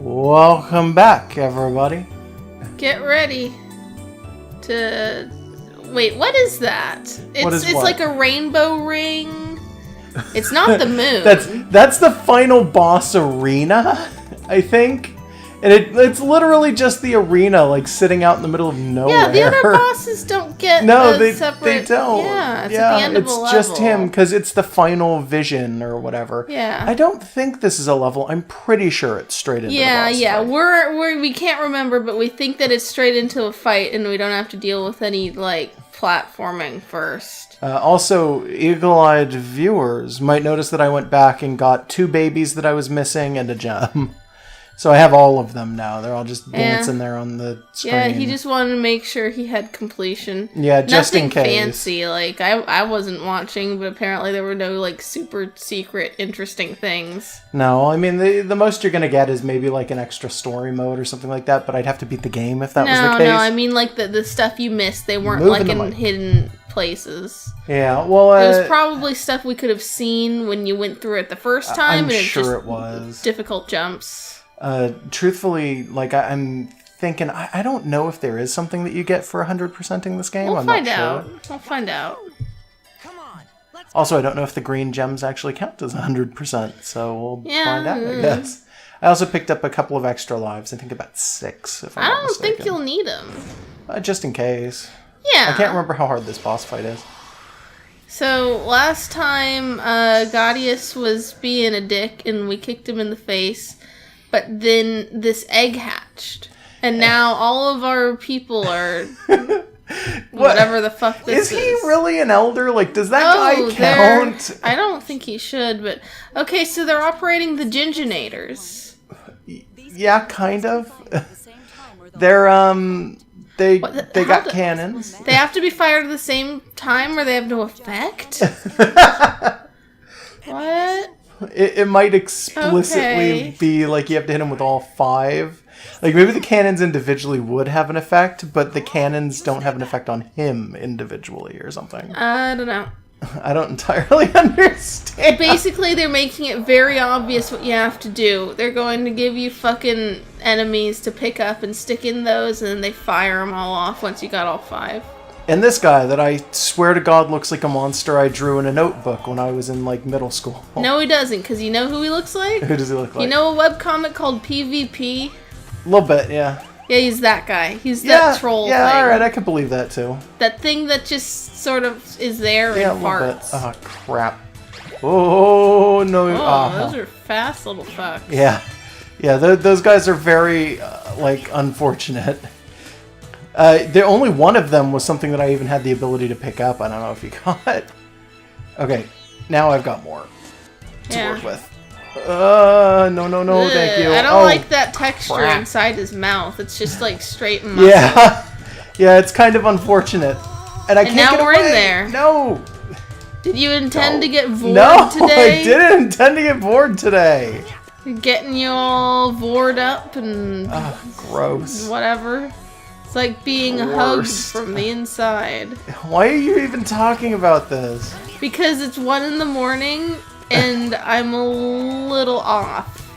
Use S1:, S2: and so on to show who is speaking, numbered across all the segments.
S1: Welcome back, everybody.
S2: Get ready to... Wait, what is that? It's like a rainbow ring. It's not the moon.
S1: That's the final boss arena, I think. And it's literally just the arena, like, sitting out in the middle of nowhere.
S2: Yeah, the other bosses don't get separate...
S1: they don't.
S2: Yeah, it's at the end of a level.
S1: It's just him, because it's the final vision or whatever.
S2: Yeah.
S1: I don't think this is a level. I'm pretty sure it's straight into the boss fight.
S2: We can't remember, but we think that it's straight into a fight, and we don't have to deal with any, like, platforming first.
S1: Also, eagle-eyed viewers might notice that I went back and got 2 babies that I was missing and a gem. So I have all of them now. They're all just dancing there on the screen.
S2: Yeah, he just wanted to make sure he had completion.
S1: Yeah, just in case.
S2: Nothing fancy. Like, I wasn't watching, but apparently there were no, like, super secret interesting things.
S1: No, I mean, the most you're going to get is maybe, like, an extra story mode or something like that, but I'd have to beat the game if that was the case.
S2: No, I mean, like, the stuff you missed, they weren't, like, in hidden places.
S1: Yeah, well...
S2: it was probably stuff we could have seen when you went through it the first time.
S1: I'm sure it was.
S2: Difficult jumps.
S1: Truthfully, like, I'm thinking, I don't know if there is something that you get for 100%ing this game.
S2: We'll find out. We'll find out.
S3: Come on, let's
S1: Also, I don't know if the green gems actually count as 100%, so we'll find out, I
S2: Yeah.
S1: guess. I also picked up a couple of extra lives. I think about 6, if I'm not mistaken.
S2: I don't think you'll need them.
S1: Just in case.
S2: Yeah.
S1: I can't remember how hard this boss fight is.
S2: So, last time, Gaudius was being a dick, and we kicked him in the face. But then this egg hatched. And now all of our people are... whatever the fuck this is.
S1: Is he really an elder? Like, does that guy count?
S2: I don't think he should, but... Okay, so they're operating the Ginginators.
S1: Yeah, kind of. They're, They got cannons.
S2: They have to be fired at the same time, or they have no effect? What?
S1: It might explicitly be like you have to hit them with all 5. Like, maybe the cannons individually would have an effect, but the cannons don't have an effect on him individually or something.
S2: I don't know.
S1: I don't entirely understand.
S2: Basically, they're making it very obvious what you have to do. They're going to give you fucking enemies to pick up and stick in those, and then they fire them all off once you got all 5.
S1: And this guy that I swear to God looks like a monster I drew in a notebook when I was in, like, middle school.
S2: No, he doesn't, because you know who he looks like?
S1: Who does he look like?
S2: You know a webcomic called PvP?
S1: A little bit, yeah.
S2: Yeah, he's that guy. He's that troll thing.
S1: Yeah, alright, I could believe that, too.
S2: That thing that just sort of is there in parts.
S1: Oh, crap. Oh, no.
S2: Those are fast little fucks.
S1: Yeah. Yeah, those guys are very, like, unfortunate. Only one of them was something that I even had the ability to pick up. I don't know if you got. Okay, now I've got more to work with. No, thank you.
S2: I don't like that texture inside his mouth. It's just like straight muscle.
S1: Yeah, it's kind of unfortunate. And I can't get away.
S2: Now we're in there.
S1: No.
S2: Did you intend to get vored
S1: No,
S2: today?
S1: I didn't intend to get bored today.
S2: You're getting you all vored up and
S1: gross.
S2: Whatever. It's like being hugged from the inside.
S1: Why are you even talking about this?
S2: Because it's 1 a.m. and I'm a little off.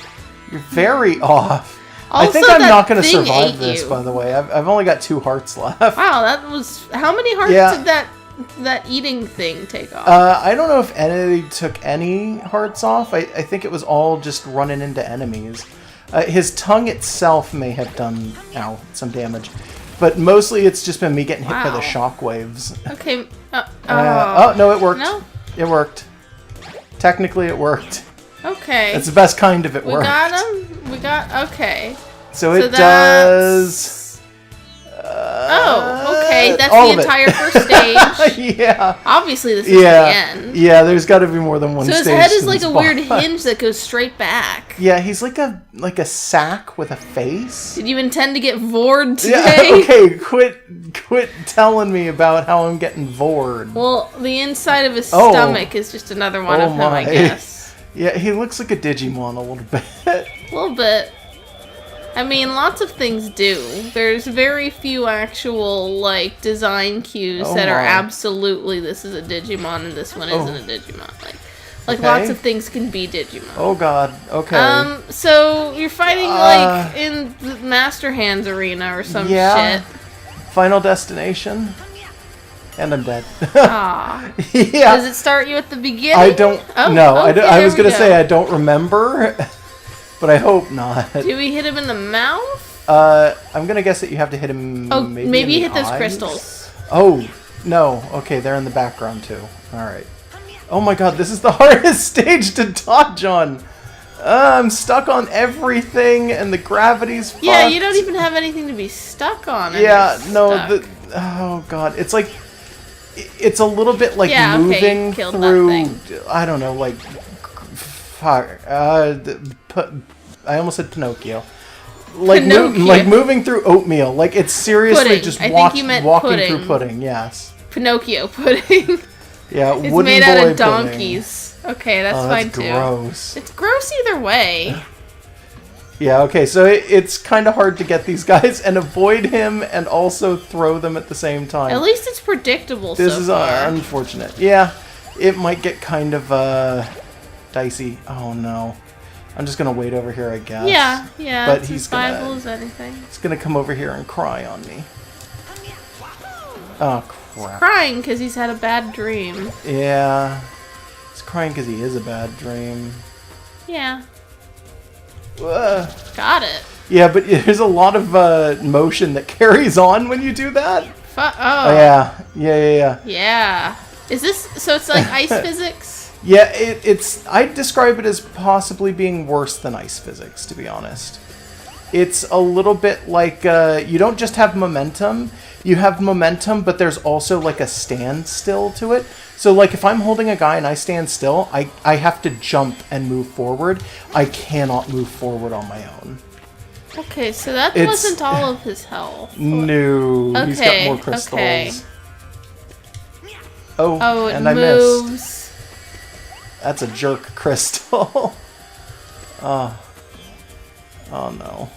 S1: You're very off.
S2: Also,
S1: I think I'm not going to survive this, by the way. I've only got 2 hearts left.
S2: Wow, that was... How many hearts did that eating thing take off?
S1: I don't know if Entity took any hearts off. I think it was all just running into enemies. His tongue itself may have done, some damage. But mostly it's just been me getting hit by the shockwaves.
S2: Okay.
S1: No, it worked.
S2: No?
S1: It worked. Technically, it worked.
S2: Okay.
S1: It's the best kind of it worked.
S2: We got him? Okay.
S1: So it does...
S2: okay. That's the entire first stage.
S1: Yeah.
S2: Obviously, this is the end.
S1: Yeah, there's got to be more than one stage.
S2: So his head is like a weird hinge that goes straight back.
S1: Yeah, he's like a sack with a face.
S2: Did you intend to get vored today?
S1: Yeah, okay, quit telling me about how I'm getting vored.
S2: Well, the inside of his stomach is just another one of him, I guess.
S1: Yeah, he looks like a Digimon a little bit.
S2: A little bit. I mean, lots of things do. There's very few actual, like, design cues that are absolutely this is a Digimon and this one isn't a Digimon. Like, Like,
S1: Okay.
S2: lots of things can be Digimon.
S1: Oh god, okay.
S2: So you're fighting, like, in the Master Hands arena or some
S1: yeah.
S2: shit.
S1: Final destination. And I'm dead.
S2: Aw.
S1: yeah.
S2: Does it start you at the beginning?
S1: I don't...
S2: Oh,
S1: no,
S2: okay,
S1: I
S2: there
S1: was
S2: we
S1: going to
S2: go.
S1: say I don't remember. But I hope not.
S2: Do we hit him in the mouth?
S1: I'm going to guess that you have to hit him
S2: Oh,
S1: maybe
S2: maybe
S1: in
S2: you
S1: the
S2: hit those
S1: eyes?
S2: crystals.
S1: Oh, no. Okay, they're in the background too. Alright. Oh my god, this is the hardest stage to dodge on. I'm stuck on everything, and the gravity's fucked.
S2: Yeah, you don't even have anything to be stuck on. and
S1: Yeah,
S2: you're
S1: no,
S2: stuck.
S1: oh god, it's like, it's a little bit like
S2: Yeah, okay, you
S1: moving
S2: killed that
S1: through,
S2: thing.
S1: I don't know, like, fuck, I almost said Pinocchio. Like,
S2: Pinocchio.
S1: like moving through oatmeal, like it's seriously
S2: Pudding.
S1: just
S2: I think you meant
S1: walking
S2: pudding.
S1: through pudding, yes.
S2: Pinocchio pudding.
S1: Yeah,
S2: It's
S1: wooden
S2: made
S1: boy
S2: out
S1: pudding.
S2: of donkeys. Okay, that's
S1: Oh,
S2: fine
S1: that's
S2: too.
S1: gross.
S2: It's gross either way.
S1: Yeah, okay, so it's kind of hard to get these guys and avoid him and also throw them at the same time.
S2: At least it's predictable
S1: This
S2: so
S1: is
S2: far.
S1: unfortunate. Yeah, it might get kind of dicey. Oh no. I'm just gonna wait over here, I guess.
S2: Yeah, yeah.
S1: But
S2: It's
S1: he's
S2: as viable
S1: gonna,
S2: as anything.
S1: he's gonna come over here and cry on me. Oh crap.
S2: Crying because he's had a bad dream.
S1: Yeah. He's crying because he is a bad dream.
S2: Yeah,
S1: Ugh.
S2: got it.
S1: Yeah, but there's a lot of motion that carries on when you do that.
S2: Oh.
S1: Oh yeah. Yeah.
S2: Yeah. Is this so? It's like ice physics.
S1: Yeah, it's... I'd describe it as possibly being worse than ice physics, to be honest. It's a little bit like, you don't just have momentum, you have momentum, but there's also like a standstill to it. So like if I'm holding a guy and I stand still, I have to jump and move forward. I cannot move forward on my own.
S2: Okay, so that
S1: It's-
S2: wasn't all of his health.
S1: No, he's got
S2: Okay,
S1: more crystals.
S2: okay.
S1: Oh,
S2: Oh, it
S1: and I missed.
S2: moves.
S1: That's a jerk crystal. Oh. Oh no.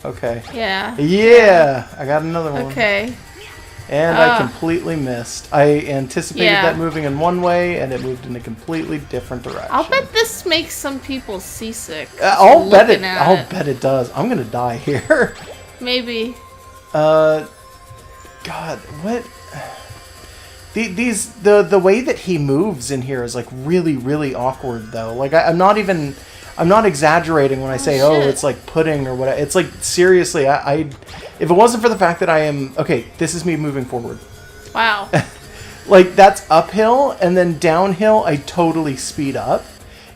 S1: Okay.
S2: Yeah.
S1: Yeah! I got another one.
S2: Okay.
S1: And I completely missed. I anticipated
S2: Yeah.
S1: that moving in one way, and it moved in a completely different direction.
S2: I'll bet this makes some people seasick.
S1: I'll bet it.
S2: looking at
S1: I'll bet it does. I'm gonna die here.
S2: Maybe.
S1: God, what? The way that he moves in here is like really awkward though. Like I'm not exaggerating when I say
S2: shit.
S1: it's like pudding or whatever. It's like seriously, if it wasn't for the fact that I am okay, this is me moving forward.
S2: Wow.
S1: Like that's uphill and then downhill I totally speed up.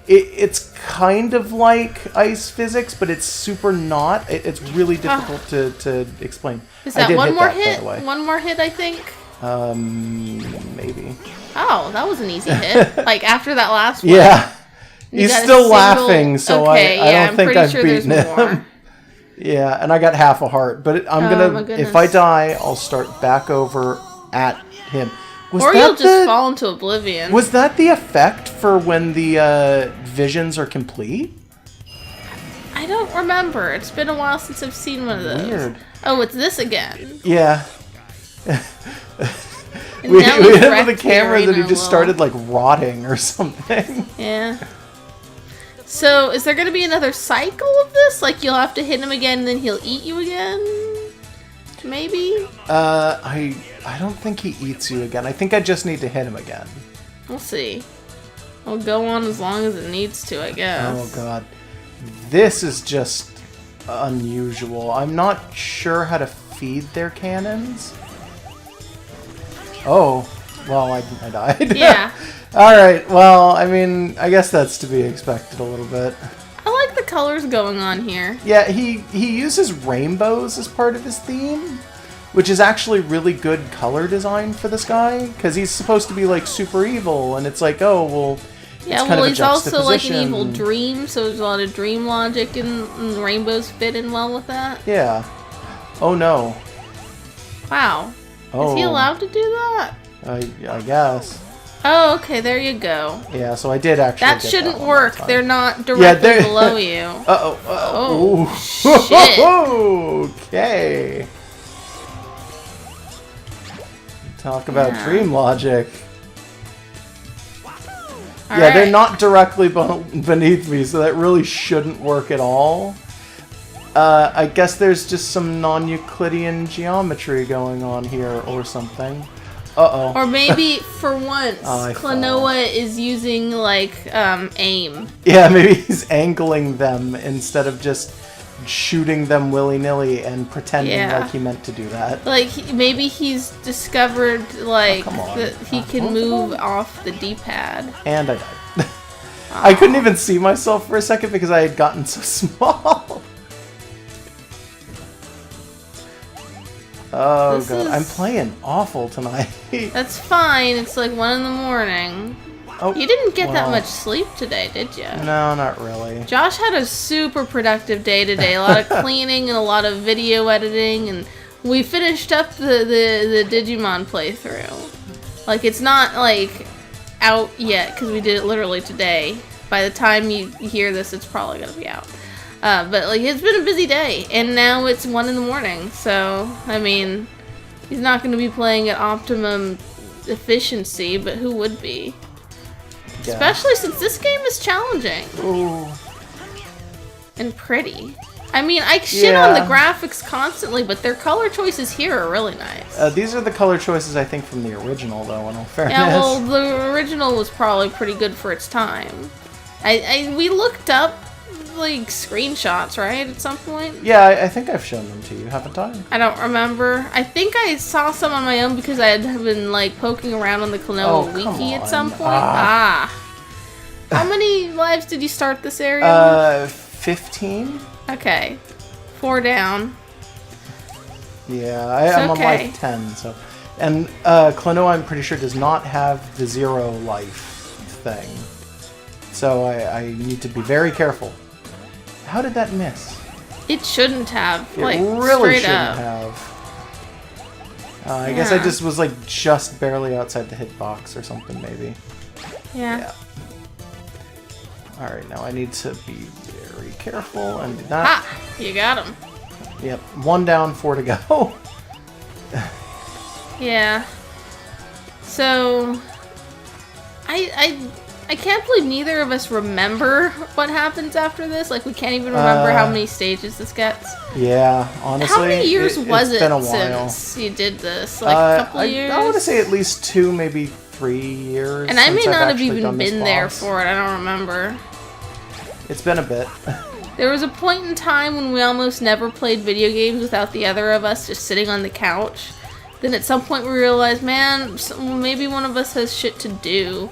S1: It's kind of like ice physics, but it's super not. It's really difficult to explain.
S2: Is
S1: I
S2: that
S1: did
S2: one
S1: hit
S2: more
S1: that, by
S2: hit?
S1: the way.
S2: One more hit, I think.
S1: Maybe.
S2: Oh, that was an easy hit. Like after that last one.
S1: Yeah.
S2: You
S1: He's
S2: got a
S1: still
S2: single-
S1: laughing, so
S2: okay,
S1: I
S2: yeah,
S1: don't think
S2: I'm pretty
S1: I've
S2: sure
S1: beaten
S2: there's
S1: him.
S2: more.
S1: Yeah, and I got half a heart, but I'm
S2: Oh,
S1: gonna.
S2: my goodness.
S1: If I die, I'll start back over at him. Was
S2: Or
S1: that
S2: you'll just fall into oblivion.
S1: Was that the effect for when the visions are complete?
S2: I don't remember. It's been a while since I've seen one of those.
S1: Weird.
S2: Oh, it's this again.
S1: Yeah.
S2: And
S1: We
S2: now
S1: hit
S2: we've
S1: him with
S2: wrecked
S1: the camera
S2: the
S1: that he
S2: arena
S1: just
S2: a
S1: started
S2: little.
S1: like rotting or something.
S2: Yeah. So, is there going to be another cycle of this? Like, you'll have to hit him again and then he'll eat you again? Maybe?
S1: I don't think he eats you again. I think I just need to hit him again.
S2: We'll see. I'll go on as long as it needs to, I guess.
S1: Oh god. This is just unusual. I'm not sure how to feed their cannons. Oh, well, I died.
S2: Yeah.
S1: Alright, well, I mean, I guess that's to be expected a little bit.
S2: I like the colors going on here.
S1: Yeah, he uses rainbows as part of his theme, which is actually really good color design for this guy, because he's supposed to be, like, super evil, and it's like, oh, well,
S2: Yeah,
S1: it's kind
S2: well,
S1: of a
S2: he's also like an
S1: juxtaposition.
S2: evil dream, so there's a lot of dream logic, and rainbows fit in well with that.
S1: Yeah. Oh, no.
S2: Wow.
S1: Oh.
S2: Is he allowed to do that?
S1: I guess.
S2: Oh, okay, there you go.
S1: Yeah, so I did actually
S2: That
S1: get
S2: shouldn't
S1: that one
S2: work.
S1: that time.
S2: They're not directly
S1: they're-
S2: below you.
S1: Uh-oh.
S2: Oh,
S1: Ooh. Okay. Talk about
S2: Yeah.
S1: dream logic. Yeah, they're
S2: Alright.
S1: not directly beneath me, so that really shouldn't work at all. I guess there's just some non-Euclidean geometry going on here or something. Uh-oh.
S2: Or maybe, for once,
S1: Oh, I
S2: Klonoa is using, like, aim.
S1: Yeah, maybe he's angling them instead of just shooting them willy-nilly and pretending
S2: Yeah.
S1: like he meant to do that.
S2: Like, maybe he's discovered, like,
S1: come on.
S2: that he can move off the D-pad.
S1: And I died. I couldn't even see myself for a second because I had gotten so small. Oh
S2: This
S1: god, I'm
S2: is-
S1: playing awful tonight.
S2: That's fine, it's like 1 in the morning.
S1: Oh,
S2: You didn't get that
S1: well,
S2: much sleep today, did you?
S1: No, not really.
S2: Josh had a super productive day today. A lot of cleaning and a lot of video editing, and we finished up the Digimon playthrough. Like, it's not, like, out yet, because we did it literally today. By the time you hear this, it's probably going to be out. But, like, it's been a busy day, and now it's 1 in the morning, so, I mean, he's not going to be playing at optimum efficiency, but who would be?
S1: Yeah.
S2: Especially since this game is challenging.
S1: Ooh.
S2: And pretty. I mean, I shit on the
S1: Yeah.
S2: graphics constantly, but their color choices here are really nice.
S1: These are the color choices I think from the original, though. In all fairness.
S2: Yeah, well, the original was probably pretty good for its time. We looked up like screenshots, right, at some point.
S1: Yeah, I think I've shown them to you, haven't I?
S2: I don't remember. I think I saw some on my own because I had been like poking around on the Klonoa
S1: Oh, come
S2: wiki at
S1: on.
S2: some point.
S1: Ah.
S2: How many lives did you start this area?
S1: 15.
S2: Okay, 4 down.
S1: Yeah,
S2: It's
S1: I'm on
S2: okay.
S1: life 10, so. And Klonoa, I'm pretty sure, does not have the 0 life thing. So I need to be very careful. How did that miss?
S2: It shouldn't have.
S1: It
S2: Like
S1: really
S2: straight
S1: shouldn't
S2: up.
S1: have. I guess I
S2: Yeah.
S1: just was like just barely outside the hitbox or something, maybe.
S2: Yeah.
S1: Alright, now I need to be very careful and do not.
S2: Ha! You got him.
S1: Yep, 1 down, 4 to go.
S2: Yeah. So, I can't believe neither of us remember what happens after this. Like, we can't even remember how many stages this gets.
S1: Yeah, honestly.
S2: How many years was
S1: it's
S2: it
S1: been a while.
S2: since you did this? Like, a couple years?
S1: I want to say at least 2, maybe 3 years.
S2: And I may
S1: since I've
S2: not have
S1: actually
S2: even
S1: done this
S2: been there
S1: boss.
S2: for it. I don't remember.
S1: It's been a bit.
S2: There was a point in time when we almost never played video games without the other of us just sitting on the couch. Then at some point we realized, man, maybe one of us has shit to do.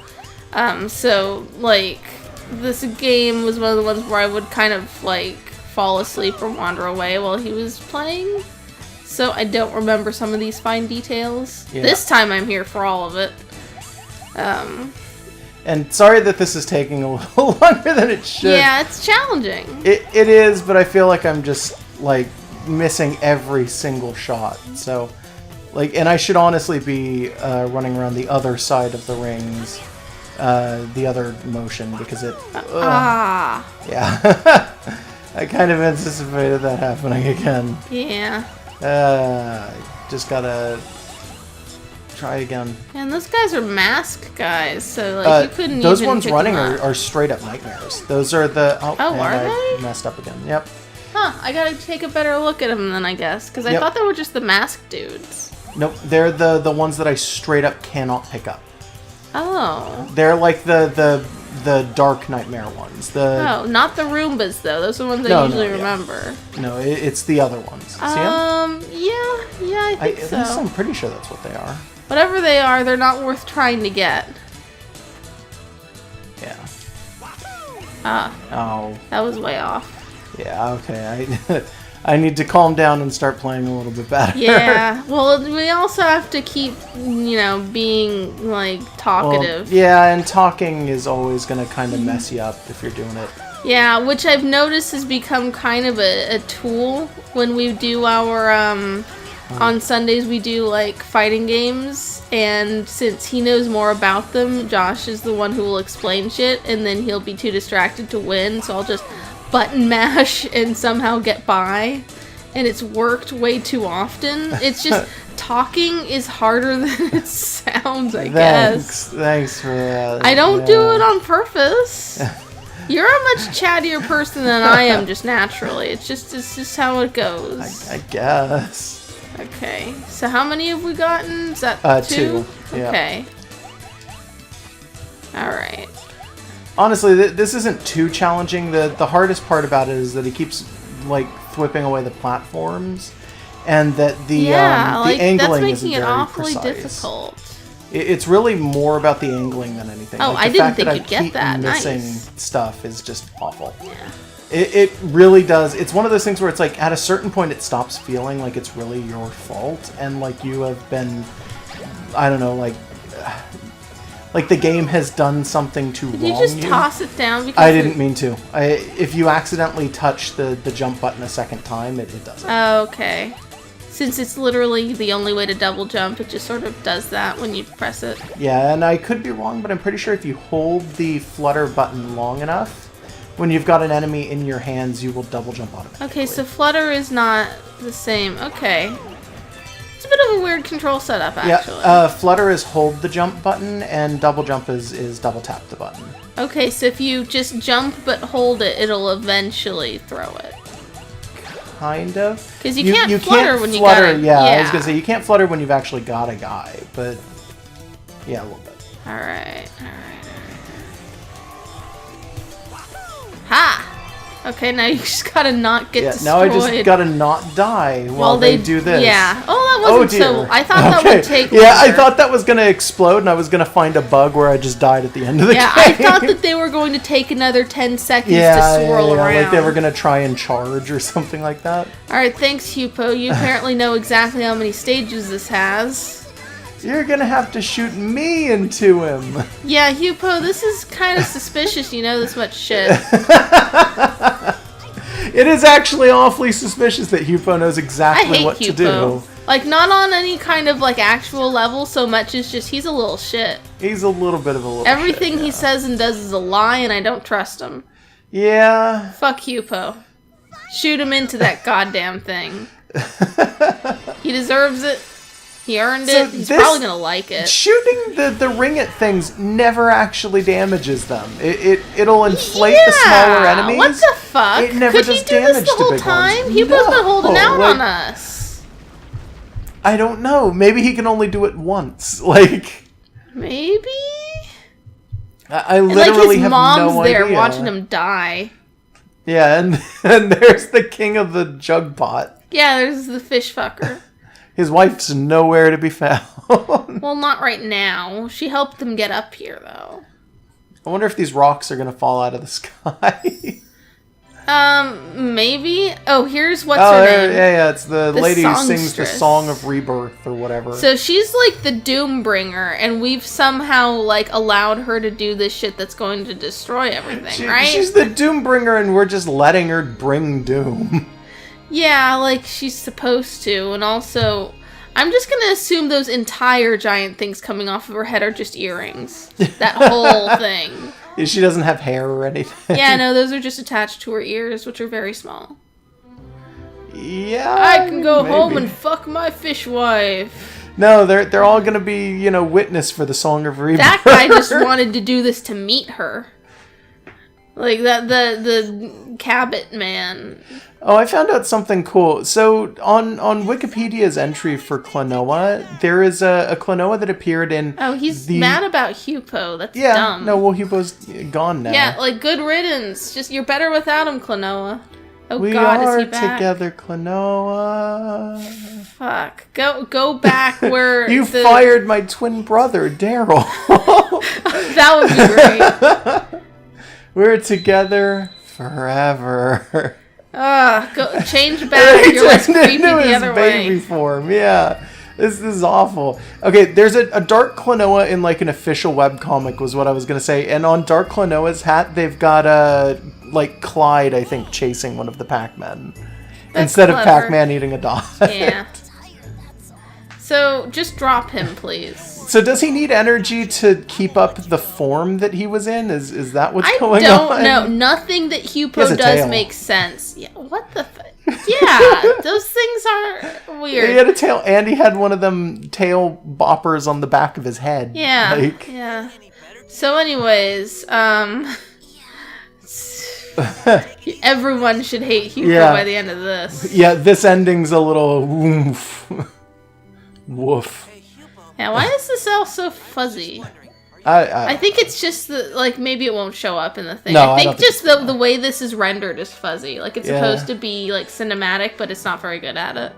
S2: So, like, this game was one of the ones where I would kind of, like, fall asleep or wander away while he was playing. So I don't remember some of these fine details.
S1: Yeah.
S2: This time I'm here for all of it.
S1: And sorry that this is taking a little longer than it should.
S2: Yeah, it's challenging.
S1: It is, but I feel like I'm just, like, missing every single shot. So, like, and I should honestly be running around the other side of the rings, the other motion, because it...
S2: Ah,
S1: Yeah. I kind of anticipated that happening again.
S2: yeah.
S1: Just gotta try again.
S2: And those guys are masked guys, so like you couldn't
S1: those
S2: even
S1: ones
S2: pick
S1: running
S2: them up.
S1: are straight up nightmares. Those are the... Oh, and
S2: are
S1: I
S2: they?
S1: messed up again. Yep.
S2: Huh, I gotta take a better look at them then, I guess. Because I
S1: Yep.
S2: thought they were just the masked dudes.
S1: Nope, they're the ones that I straight up cannot pick up.
S2: Oh.
S1: They're like the dark nightmare ones.
S2: Oh, not the Roombas, though. Those are the ones I
S1: No,
S2: usually
S1: yeah.
S2: remember.
S1: No, it's the other ones. See 'em?
S2: Yeah, I think
S1: At
S2: so.
S1: least I'm pretty sure that's what they are.
S2: Whatever they are, they're not worth trying to get.
S1: Yeah.
S2: Ah,
S1: Oh,
S2: that was way off.
S1: yeah, okay. I need to calm down and start playing a little bit better.
S2: Yeah, well, we also have to keep, being, like,
S1: Well,
S2: talkative.
S1: yeah, and talking is always going to kind of mess you up if you're doing it.
S2: Yeah, which I've noticed has become kind of a tool when we do our, on Sundays we do, like, fighting games, and since he knows more about them, Josh is the one who will explain shit, and then he'll be too distracted to win, so I'll just button mash and somehow get by, and it's worked way too often. It's just talking is harder than it sounds, I guess.
S1: Thanks for that.
S2: I don't do it on purpose. You're a much chattier person than I am just naturally. It's just how it goes.
S1: I guess.
S2: Okay. So how many have we gotten? Is that 2?
S1: Yeah.
S2: Okay. Alright.
S1: Honestly, this isn't too challenging. The hardest part about it is that he keeps, like, whipping away the platforms, and that the angling
S2: that's making
S1: isn't
S2: it
S1: very
S2: awfully
S1: precise.
S2: difficult.
S1: It's really more about the angling than anything.
S2: Oh,
S1: like,
S2: I
S1: the
S2: didn't
S1: fact
S2: think
S1: that
S2: you'd
S1: I
S2: get
S1: keep
S2: that.
S1: missing
S2: Nice.
S1: stuff is just awful.
S2: Yeah.
S1: It really does. It's one of those things where it's like, at a certain point, it stops feeling like it's really your fault, and like you have been, I don't know, like the game has done something to wrong
S2: Did you just toss it down? Because
S1: I didn't mean to. If you accidentally touch the jump button a second time, it doesn't.
S2: Oh, okay. Since it's literally the only way to double jump, it just sort of does that when you press it.
S1: Yeah, and I could be wrong, but I'm pretty sure if you hold the flutter button long enough, when you've got an enemy in your hands, you will double jump automatically.
S2: Okay, so flutter is not the same. Okay. It's a bit of a weird control setup, actually.
S1: Yeah, flutter is hold the jump button, and double jump is double tap the button.
S2: Okay, so if you just jump but hold it, it'll eventually throw it.
S1: Kind of.
S2: Because you can't flutter when you got it.
S1: Yeah, I was going to say, you can't flutter when you've actually got a guy, but yeah, a little bit.
S2: Alright. Ha! Okay, now you just gotta not get destroyed.
S1: Now I just gotta not die while they do this.
S2: Yeah. Oh, that wasn't so... I thought that would take
S1: Yeah,
S2: longer.
S1: I thought that was gonna explode and I was gonna find a bug where I just died at the end of the game.
S2: Yeah, I thought that they were going to take another 10 seconds to swirl around.
S1: Like they were gonna try and charge or something like that.
S2: Alright, thanks, Hupo. You apparently know exactly how many stages this has.
S1: You're gonna have to shoot me into him.
S2: Yeah, Hupo, this is kind of suspicious you know this much shit.
S1: It is actually awfully suspicious that Hupo knows exactly what to do.
S2: Like, not on any kind of, like, actual level so much as just he's a little shit.
S1: He's a little bit of a little
S2: Everything
S1: shit,
S2: he says and does is a lie, and I don't trust him.
S1: Yeah.
S2: Fuck Hupo. Shoot him into that goddamn thing. He deserves it. He earned it. He's probably gonna like it.
S1: Shooting the ring at things never actually damages them. It'll inflate the smaller enemies.
S2: What the fuck?
S1: It never
S2: Could
S1: does
S2: he do
S1: damage
S2: this the
S1: to
S2: whole
S1: big
S2: time?
S1: ones.
S2: Hupo's been holding out
S1: like,
S2: on us.
S1: I don't know. Maybe he can only do it once. Like,
S2: maybe.
S1: I literally have no idea.
S2: Like his mom's there watching him die.
S1: Yeah, and there's the king of the jug pot.
S2: Yeah, there's the fish fucker.
S1: His wife's nowhere to be found.
S2: Well, not right now. She helped him get up here, though.
S1: I wonder if these rocks are gonna fall out of the sky.
S2: Maybe. Oh, here's what's her name.
S1: Yeah, it's the lady who sings the
S2: songstress.
S1: Song of Rebirth or whatever.
S2: So she's like the doom bringer, and we've somehow like allowed her to do this shit that's going to destroy everything, right?
S1: She's the doom bringer, and we're just letting her bring doom.
S2: Yeah, like she's supposed to, and also, I'm just gonna assume those entire giant things coming off of her head are just earrings. That whole thing.
S1: She doesn't have hair or anything.
S2: Yeah, no, those are just attached to her ears, which are very small.
S1: Yeah,
S2: I can go
S1: maybe.
S2: home and fuck my fish wife.
S1: No, they're all gonna be, witness for the Song of Rebirth.
S2: That guy just wanted to do this to meet her. Like that, the Cabot man.
S1: Oh, I found out something cool. So on Wikipedia's entry for Klonoa, there is a Klonoa that appeared in.
S2: Oh, he's mad about Hupo. That's
S1: yeah,
S2: dumb.
S1: no, well, Hupo's gone now.
S2: Yeah, like good riddance. Just you're better without him, Klonoa. Oh
S1: we
S2: God,
S1: are
S2: is he back?
S1: together, Klonoa.
S2: Fuck, go back where
S1: You fired my twin brother, Daryl.
S2: That would be great.
S1: We're together forever.
S2: Go change back. You're less creepy the other
S1: baby
S2: way.
S1: form. Yeah, this is awful. Okay, there's a Dark Klonoa in like an official webcomic was what I was gonna say, and on Dark Klonoa's hat they've got like Clyde, I think, chasing one of the Pac-Men instead of
S2: clever.
S1: Pac-Man eating a dog.
S2: Yeah. So just drop him, please.
S1: So does he need energy to keep up the form that he was in? Is that what's going on?
S2: I don't know. Nothing that Hupo
S1: He has a
S2: does
S1: tail.
S2: makes sense. Yeah. What the? Yeah, those things are weird.
S1: He had a tail, and he had one of them tail boppers on the back of his head.
S2: Yeah,
S1: Like,
S2: yeah. So anyways, everyone should hate Hugo by the end of this.
S1: yeah, this ending's a little woof. Woof.
S2: Yeah, why is this all so fuzzy?
S1: I
S2: I think it's just that, like, maybe it won't show up in the thing.
S1: No,
S2: I
S1: I
S2: think
S1: don't think
S2: just the way this is rendered is fuzzy. Like, it's
S1: Yeah.
S2: supposed to be, like, cinematic, but it's not very good at it.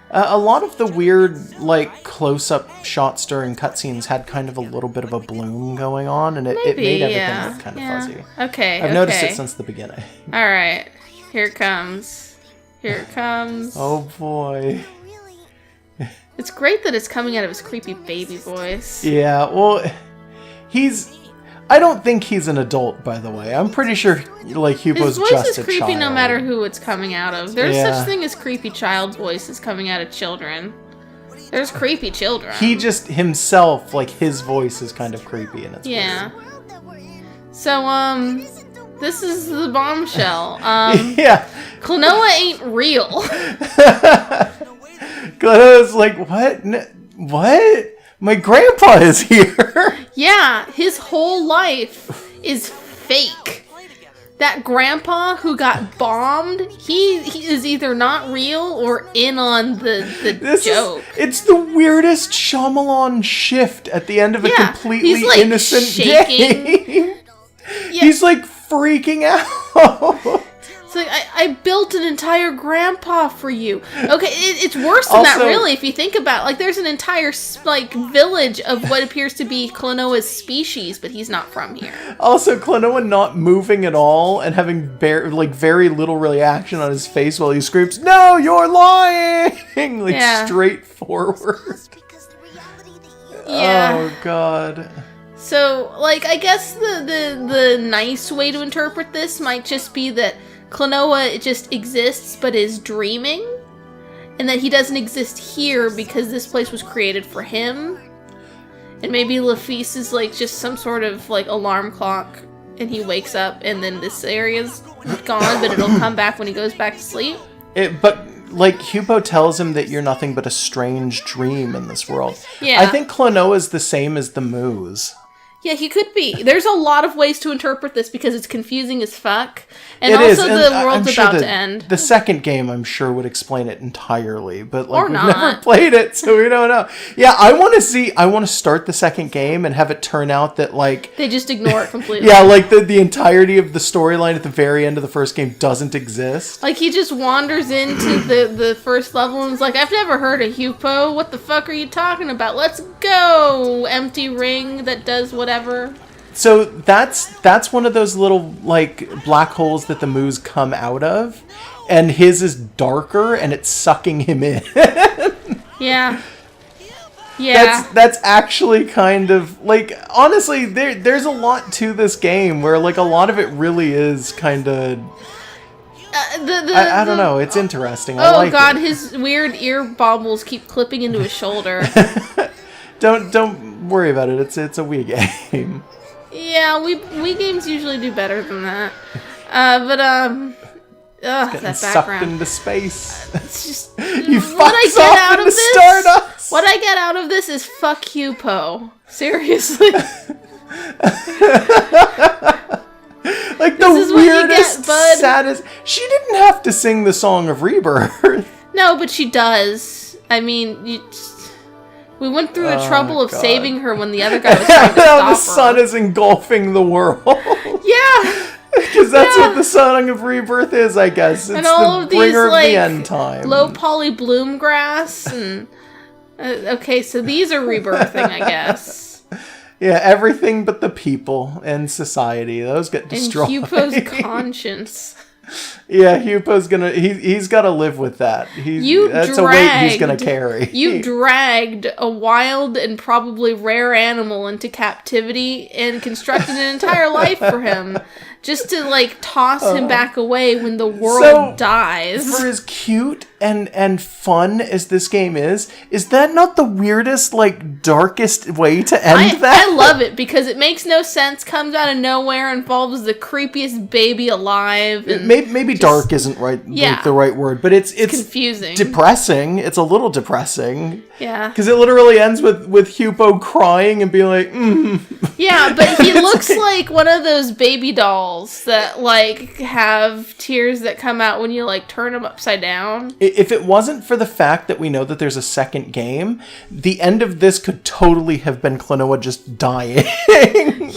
S1: a lot of the weird, like, close-up shots during cutscenes had kind of a little bit of a bloom going on, and it made everything look kind of fuzzy.
S2: Okay,
S1: I've noticed it since the beginning.
S2: Alright, here it comes. Here it comes.
S1: Oh boy.
S2: It's great that it's coming out of his creepy baby voice.
S1: Yeah, well, I don't think he's an adult, by the way. I'm pretty sure, like, Hugo's
S2: His voice
S1: just
S2: is
S1: a
S2: creepy
S1: child.
S2: no matter who it's coming out of. There's
S1: Yeah.
S2: such thing as creepy child voices coming out of children. There's creepy children.
S1: He just, himself, like, his voice is kind of creepy, and it's
S2: Yeah. So, this is the bombshell.
S1: weird. Yeah.
S2: Klonoa ain't real.
S1: Klonoa's like, what? What? My grandpa is here.
S2: Yeah, his whole life is fake. That grandpa who got bombed, he is either not real or in on the joke.
S1: It's the weirdest Shyamalan shift at the end of a
S2: Yeah,
S1: completely
S2: he's, like,
S1: innocent
S2: shaking.
S1: game.
S2: Yeah.
S1: He's like freaking out.
S2: It's like, I built an entire grandpa for you. Okay, it's worse than that,
S1: Also-
S2: really, if you think about it. Like, there's an entire, like, village of what appears to be Klonoa's species, but he's not from here.
S1: Also, Klonoa not moving at all and having very little reaction on his face while he screams, "No, you're lying!" Like,
S2: Yeah.
S1: straight forward.
S2: Yeah.
S1: Oh, God.
S2: So, like, I guess the nice way to interpret this might just be that Klonoa just exists but is dreaming, and that he doesn't exist here because this place was created for him. And maybe Laphise is, like, just some sort of, like, alarm clock, and he wakes up and then this area's gone, but it'll come back when he goes back to sleep.
S1: But, like, Hugo tells him that you're nothing but a strange dream in this world.
S2: Yeah.
S1: I think Klonoa's the same as the Moose.
S2: Yeah, he could be. There's a lot of ways to interpret this because it's confusing as fuck. And
S1: It
S2: also
S1: is, and
S2: the
S1: I'm
S2: world's
S1: sure
S2: about
S1: the-
S2: to end.
S1: The second game, I'm sure, would explain it entirely, but like
S2: Or
S1: we've
S2: not.
S1: never played it, so we don't know. Yeah, I want to start the second game and have it turn out that like
S2: They just ignore it completely.
S1: yeah, like the entirety of the storyline at the very end of the first game doesn't exist.
S2: Like, he just wanders into the first level and is like, I've never heard of Hupo. What the fuck are you talking about? Let's go! Empty ring that does whatever.
S1: So that's one of those little like black holes that the Moos come out of, and his is darker and it's sucking him in.
S2: Yeah. Yeah.
S1: That's actually kind of like honestly there's a lot to this game where like a lot of it really is kind of I don't know, it's interesting. I
S2: Oh
S1: like
S2: god,
S1: it.
S2: his weird ear bobbles keep clipping into his shoulder.
S1: Don't worry about it. It's a Wii game.
S2: Yeah, Wii games usually do better than that.
S1: Getting
S2: that
S1: sucked
S2: background.
S1: into space.
S2: It's just
S1: You
S2: what I
S1: fucks
S2: get
S1: off
S2: out of
S1: into
S2: this.
S1: Stardust.
S2: What I get out of this is fuck Hupo. Seriously.
S1: Like
S2: This is
S1: the
S2: what you
S1: weirdest,
S2: get, bud.
S1: saddest. She didn't have to sing the song of Rebirth.
S2: No, but she does. I mean, we went through the trouble of
S1: God.
S2: saving her when the other guy was trying to
S1: Now
S2: stop
S1: the sun
S2: her.
S1: is engulfing the world.
S2: Yeah.
S1: Because that's
S2: Yeah.
S1: what the song of Rebirth is, I guess. It's
S2: And all
S1: the
S2: of these,
S1: bringer of
S2: like,
S1: the end time.
S2: low poly bloom grass and okay, so these are rebirthing, I guess.
S1: Yeah, everything but the people and society. Those get
S2: And
S1: destroyed.
S2: Hupo's conscience.
S1: Yeah, Hupo's gonna he's gotta live with that. That's a weight he's gonna carry.
S2: You dragged a wild and probably rare animal into captivity and constructed an entire life for him. just to like toss him back away when the world dies.
S1: For as cute and fun as this game is that not the weirdest, like, darkest way to end that?
S2: I love it because it makes no sense, comes out of nowhere, involves the creepiest baby alive. And
S1: maybe dark isn't like the right word, but it's
S2: confusing,
S1: depressing. It's a little depressing.
S2: Yeah,
S1: because it literally ends with Hupo crying and being like,
S2: Yeah, but he looks like one of those baby dolls that like have tears that come out when you like turn them upside down.
S1: If it wasn't for the fact that we know that there's a second game, the end of this could totally have been Klonoa just dying.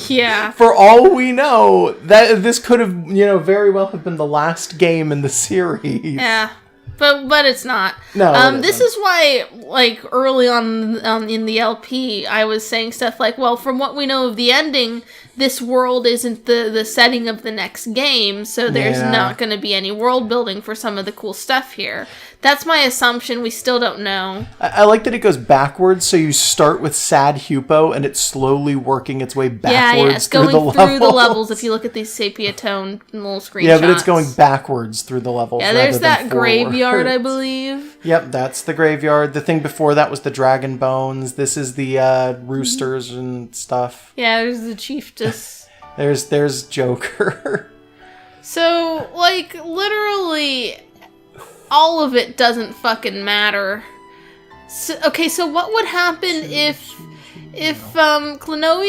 S2: Yeah.
S1: For all we know, that this could have, very well have been the last game in the series.
S2: Yeah. But it's not.
S1: No.
S2: This is why, like, early on in the LP, I was saying stuff like, well, from what we know of the ending, this world isn't the setting of the next game, so there's not going to be any world building for some of the cool stuff here. That's my assumption. We still don't know.
S1: I like that it goes backwards, so you start with sad Hupo, and it's slowly working its way backwards
S2: it's going through the levels if you look at these sepia tone little screenshots.
S1: Yeah, but it's going backwards through the levels.
S2: Yeah, there's that graveyard, I believe.
S1: Yep, that's the graveyard. The thing before that was the dragon bones. This is the roosters and stuff.
S2: Yeah, there's the chiefess.
S1: There's Joker.
S2: So, like, literally, all of it doesn't fucking matter. So, okay, so what would happen if Klonoa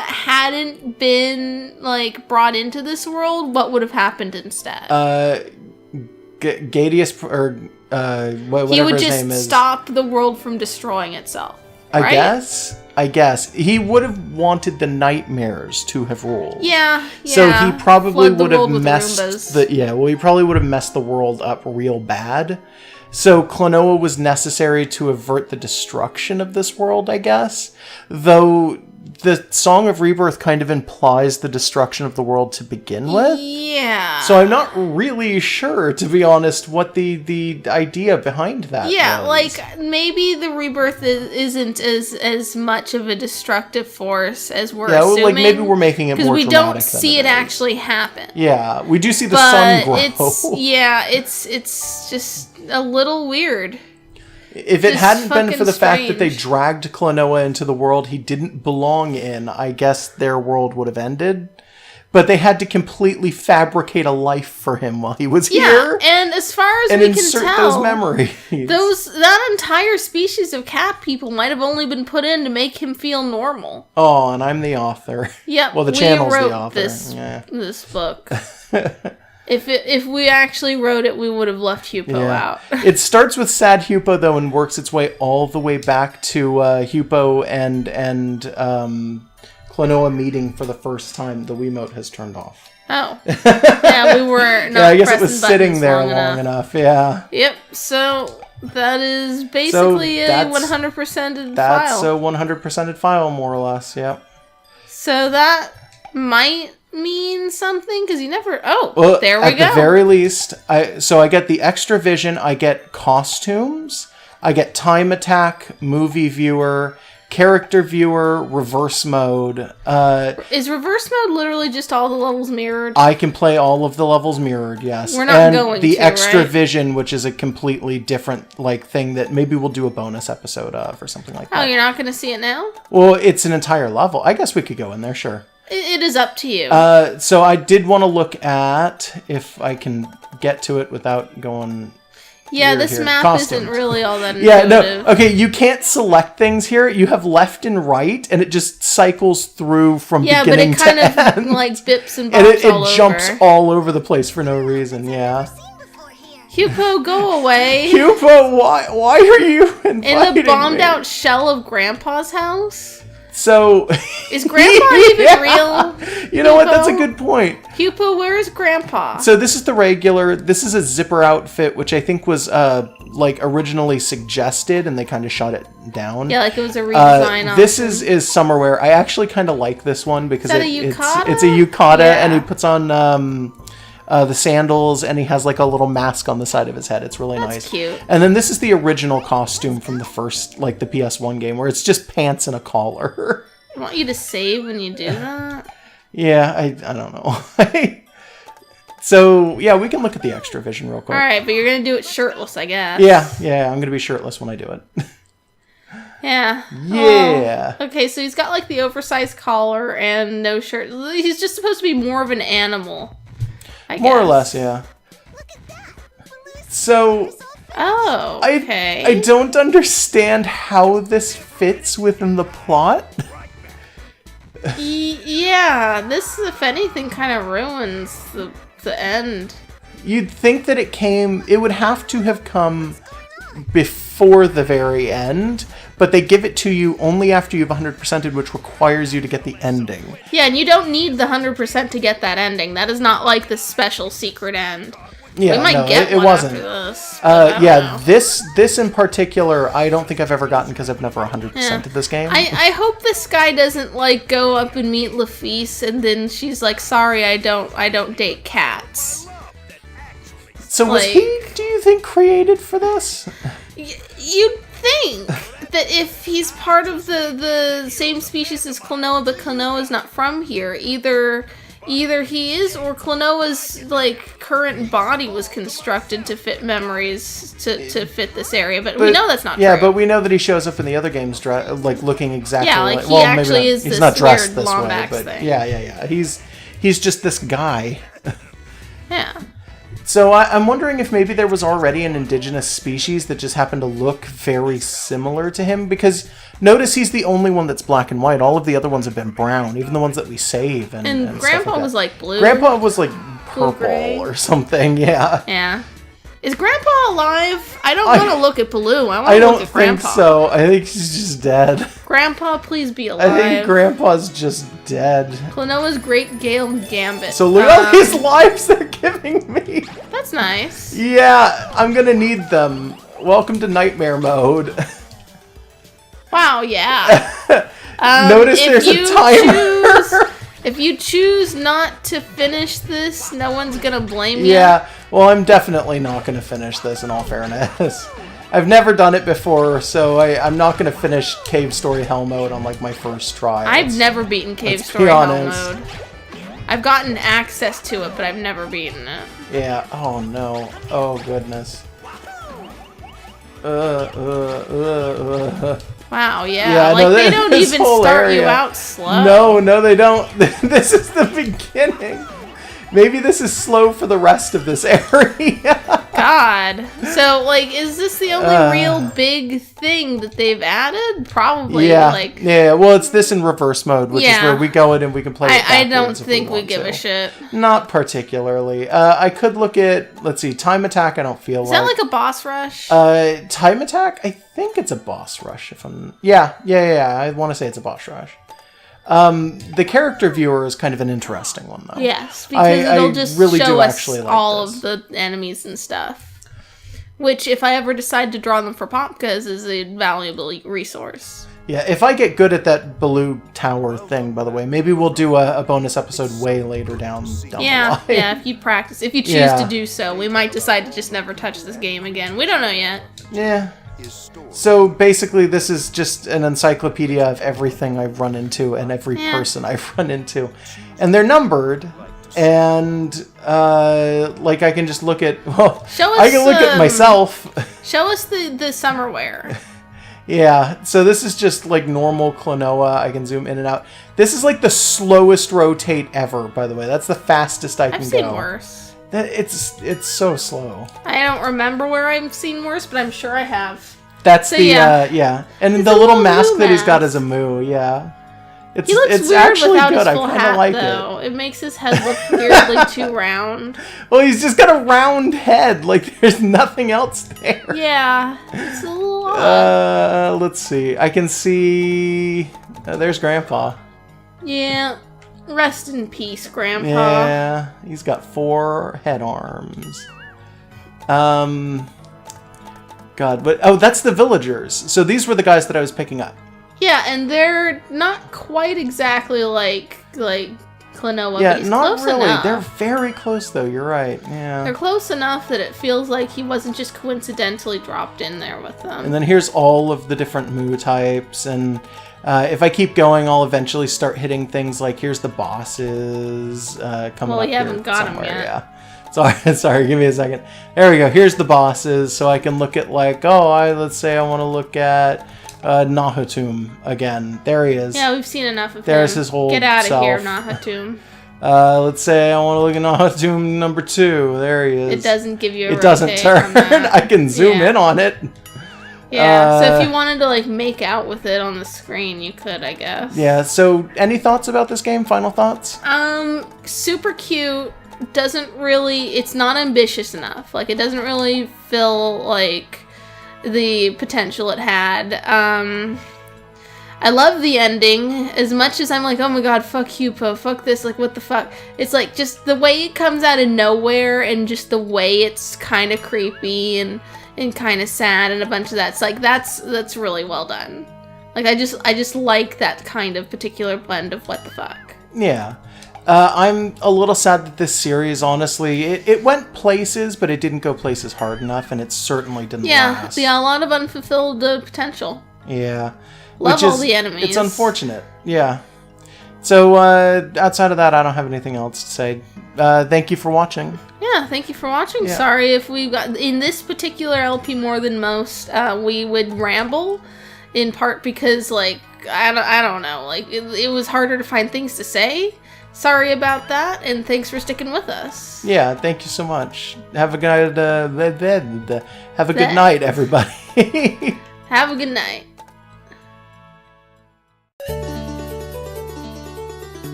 S2: hadn't been, like, brought into this world? What would have happened instead?
S1: Gadius, or whatever his name is.
S2: He would just stop the world from destroying itself, right?
S1: I guess. He would have wanted the nightmares to have ruled.
S2: Yeah.
S1: So he probably would have messed
S2: Roombas.
S1: he probably would have messed the world up real bad. So Klonoa was necessary to avert the destruction of this world, I guess. Though the Song of Rebirth kind of implies the destruction of the world to begin with.
S2: Yeah.
S1: So I'm not really sure, to be honest, what the idea behind that was.
S2: Like, maybe the Rebirth isn't as much of a destructive force as we're assuming.
S1: Yeah, like maybe we're making it more dramatic.
S2: Because we don't see it actually happen.
S1: Yeah, we do see the sun grow.
S2: It's just a little weird.
S1: If it hadn't been for the
S2: strange
S1: fact that they dragged Klonoa into the world he didn't belong in, I guess their world would have ended. But they had to completely fabricate a life for him while he was here.
S2: Yeah, and as far as we can
S1: insert
S2: tell,
S1: those memories.
S2: That entire species of cat people might have only been put in to make him feel normal.
S1: Oh, and I'm the author.
S2: Yep.
S1: Well, the channel's the author.
S2: This book. If we actually wrote it, we would have left Hupo out.
S1: It starts with sad Hupo, though, and works its way all the way back to Hupo and Klonoa meeting for the first time. The Wiimote has turned off.
S2: Oh. Yeah, we were not
S1: I guess it was sitting there long enough. Yeah.
S2: Yep, so that is basically a 100%ed file.
S1: That's a 100%ed file, more or less, yep.
S2: So that might mean something, because you never... there we go.
S1: At the very least, I get the extra vision, I get costumes, I get time attack, movie viewer, character viewer, reverse mode.
S2: Is reverse mode literally just all the levels mirrored?
S1: I can play all of the levels mirrored, yes.
S2: We're not going
S1: the
S2: to,
S1: extra
S2: right?
S1: vision, which is a completely different thing that maybe we'll do a bonus episode of or something like that.
S2: Oh, you're not going to see it now?
S1: Well, it's an entire level. I guess we could go in there, sure.
S2: It is up to you.
S1: So I did want to look at if I can get to it without going...
S2: Yeah, this map
S1: Costumes.
S2: isn't really all that intuitive.
S1: Yeah, no, okay, you can't select things here. You have left and right, and it just cycles through from beginning to end.
S2: Yeah, but it kind of, like, bips and
S1: and
S2: bops
S1: it jumps all over the place for no reason, yeah.
S2: Hupo, go away.
S1: Hupo, why are you inviting me?
S2: In the bombed-out shell of Grandpa's house?
S1: So...
S2: Is Grandpa even real?
S1: You know what? That's a good point.
S2: Hupo, where is Grandpa?
S1: So this is the regular... This is a zipper outfit, which I think was, originally suggested, and they kind of shot it down.
S2: Yeah, like it was a redesign.
S1: This is Summerwear. I actually kind of like this one because
S2: it's
S1: a yukata, and he puts on... the sandals, and he has like a little mask on the side of his head. It's really nice.
S2: That's cute.
S1: And then this is the original costume from the first, the PS1 game, where it's just pants and a collar.
S2: I want you to save when you do that.
S1: Yeah, I don't know. So, yeah, we can look at the extra vision real quick.
S2: Alright, but you're gonna do it shirtless, I guess.
S1: Yeah, I'm gonna be shirtless when I do it.
S2: Yeah.
S1: Yeah.
S2: Oh. Okay, so he's got like the oversized collar and no shirt. He's just supposed to be more of an animal, I guess.
S1: More or less, yeah. So,
S2: Oh, okay.
S1: I don't understand how this fits within the plot.
S2: Yeah, this, if anything, kind of ruins the end.
S1: You'd think that it would have to have come before the very end, but they give it to you only after you've 100%ed, which requires you to get the ending.
S2: Yeah, and you don't need the 100% to get that ending. That is not like the special secret end.
S1: Yeah,
S2: we might get
S1: it
S2: one
S1: wasn't.
S2: after this. I
S1: Yeah,
S2: don't know.
S1: this in particular, I don't think I've ever gotten because I've never 100%ed this game.
S2: I hope this guy doesn't like go up and meet Lafice and then she's like, "Sorry, I don't date cats."
S1: So was he, do you think, created for this?
S2: You'd think that if he's part of the same species as Klonoa, but Klonoa's not from here, either he is, or Klonoa's like current body was constructed to fit memories to fit this area. But we know that's not true.
S1: Yeah, but we know that he shows up in the other games, like looking exactly like.
S2: He
S1: Well,
S2: actually
S1: maybe not,
S2: is
S1: he's
S2: this
S1: not dressed
S2: weird
S1: this way,
S2: Lombax
S1: but
S2: thing.
S1: yeah. He's just this guy.
S2: Yeah.
S1: So I'm wondering if maybe there was already an indigenous species that just happened to look very similar to him, because notice he's the only one that's black and white. All of the other ones have been brown, even the ones that we save. And
S2: Grandpa
S1: stuff like
S2: was like blue.
S1: Grandpa was like
S2: Blue-gray.
S1: purple or something, yeah.
S2: Yeah. Is Grandpa alive? I don't want to look at Baloo. I want
S1: I
S2: to
S1: don't
S2: look at
S1: think
S2: Grandpa.
S1: so. I think he's just dead.
S2: Grandpa, please be alive.
S1: I think Grandpa's just dead.
S2: Klonoa's Great Gale Gambit.
S1: So look at all these lives they're giving me.
S2: That's nice.
S1: Yeah, I'm gonna need them. Welcome to nightmare mode.
S2: Wow, yeah.
S1: Notice
S2: if
S1: there's a
S2: you
S1: timer.
S2: If you choose not to finish this, no one's gonna blame you.
S1: Yeah, well, I'm definitely not gonna finish this, in all fairness. I've never done it before, so I'm not gonna finish Cave Story Hell mode on like my first try.
S2: I've never beaten Cave
S1: let's
S2: Story
S1: be
S2: Hell
S1: honest.
S2: mode. I've gotten access to it, but I've never beaten it.
S1: Yeah. Oh no. Oh goodness.
S2: Wow, yeah.
S1: Yeah,
S2: like,
S1: no,
S2: they don't
S1: this
S2: even
S1: whole
S2: start you
S1: area.
S2: out slow.
S1: No, they don't. This is the beginning. Maybe this is slow for the rest of this area.
S2: God. So, like, is this the only real big thing that they've added? Probably.
S1: Yeah.
S2: Like,
S1: Yeah, well, it's this in reverse mode, which is where we go in and we can play it
S2: I don't
S1: backwards if
S2: think we
S1: want
S2: give
S1: to.
S2: a shit.
S1: Not particularly. I could look at, let's see, Time Attack, I don't feel
S2: Is that like a boss rush?
S1: Time Attack, I think it's a boss rush. If I'm, yeah. I want to say it's a boss rush. The character viewer is kind of an interesting one, though.
S2: Yes, because it'll just
S1: really
S2: show
S1: do
S2: us
S1: actually like
S2: all
S1: this.
S2: of the enemies and stuff. Which, if I ever decide to draw them for Popkas, is a valuable resource.
S1: Yeah, if I get good at that Baloo Tower thing, by the way, maybe we'll do a bonus episode way later down the line.
S2: Yeah, if you practice. If you choose
S1: Yeah.
S2: to do so, we might decide to just never touch this game again. We don't know yet.
S1: Yeah. So basically, this is just an encyclopedia of everything I've run into and every person I've run into. And they're numbered, and like I can just look at, well,
S2: Show us,
S1: I can look at myself.
S2: Show us the summer wear.
S1: Yeah, so this is just like normal Klonoa. I can zoom in and out. This is like the slowest rotate ever, by the way. That's the fastest I can
S2: I've
S1: go.
S2: seen worse.
S1: It's so slow.
S2: I don't remember where I've seen worse, but I'm sure I have.
S1: That's
S2: So,
S1: the
S2: yeah.
S1: yeah, and then
S2: It's
S1: the
S2: a
S1: little
S2: little
S1: mask
S2: Moo
S1: that he's got
S2: mask.
S1: is a moo. Yeah, it's
S2: He looks
S1: it's
S2: weird
S1: actually
S2: without
S1: good.
S2: his
S1: I
S2: full
S1: kind
S2: hat,
S1: of like
S2: though.
S1: it.
S2: It makes his head look weirdly too round.
S1: Well, he's just got a round head. Like there's nothing else there.
S2: Yeah, it's a little odd.
S1: Let's see. I can see. There's Grandpa.
S2: Yeah. Rest in peace, Grandpa.
S1: Yeah, he's got 4 head arms. God, but oh, that's the villagers. So these were the guys that I was picking up.
S2: Yeah, and they're not quite exactly like Klonoa.
S1: Yeah,
S2: but he's
S1: not
S2: close
S1: really.
S2: enough.
S1: They're very close, though. You're right. Yeah.
S2: They're close enough that it feels like he wasn't just coincidentally dropped in there with them.
S1: And then here's all of the different Moo types, and if I keep going, I'll eventually start hitting things like here's the bosses coming
S2: Well,
S1: up
S2: you
S1: here
S2: haven't got 'em
S1: somewhere.
S2: yet.
S1: Yeah. Sorry, give me a second. There we go. Here's the bosses, so I can look at like, let's say I want to look at Nahatum again. There he is.
S2: Yeah, we've seen enough of
S1: There's
S2: him.
S1: his whole
S2: Get out of here,
S1: self.
S2: Nahatum.
S1: Let's say I want to look at Nahatum number 2. There he is.
S2: It doesn't give you a
S1: It doesn't
S2: rotate
S1: turn.
S2: on that.
S1: I can zoom in on it.
S2: Yeah, so if you wanted to like make out with it on the screen, you could, I guess.
S1: Yeah, so any thoughts about this game? Final thoughts?
S2: Super cute. It's not ambitious enough. Like, it doesn't really feel like the potential it had. I love the ending as much as I'm like, oh my god, fuck Hupo, fuck this, like, what the fuck. It's like just the way it comes out of nowhere and just the way it's kind of creepy and kind of sad and a bunch of that. It's like, that's really well done. Like, I just like that kind of particular blend of what the fuck.
S1: Yeah. I'm a little sad that this series, honestly, it went places, but it didn't go places hard enough, and it certainly didn't last.
S2: Yeah, a lot of unfulfilled potential.
S1: Yeah.
S2: Love all the enemies.
S1: It's unfortunate. Yeah. So, outside of that, I don't have anything else to say. Thank you for watching.
S2: Yeah, thank you for watching.
S1: Yeah.
S2: Sorry if we got... In this particular LP more than most, we would ramble, in part because, like, I don't know, like, it was harder to find things to say. Sorry about that, and thanks for sticking with us.
S1: Yeah, thank you so much. Have a good night, everybody.
S2: Have a good night.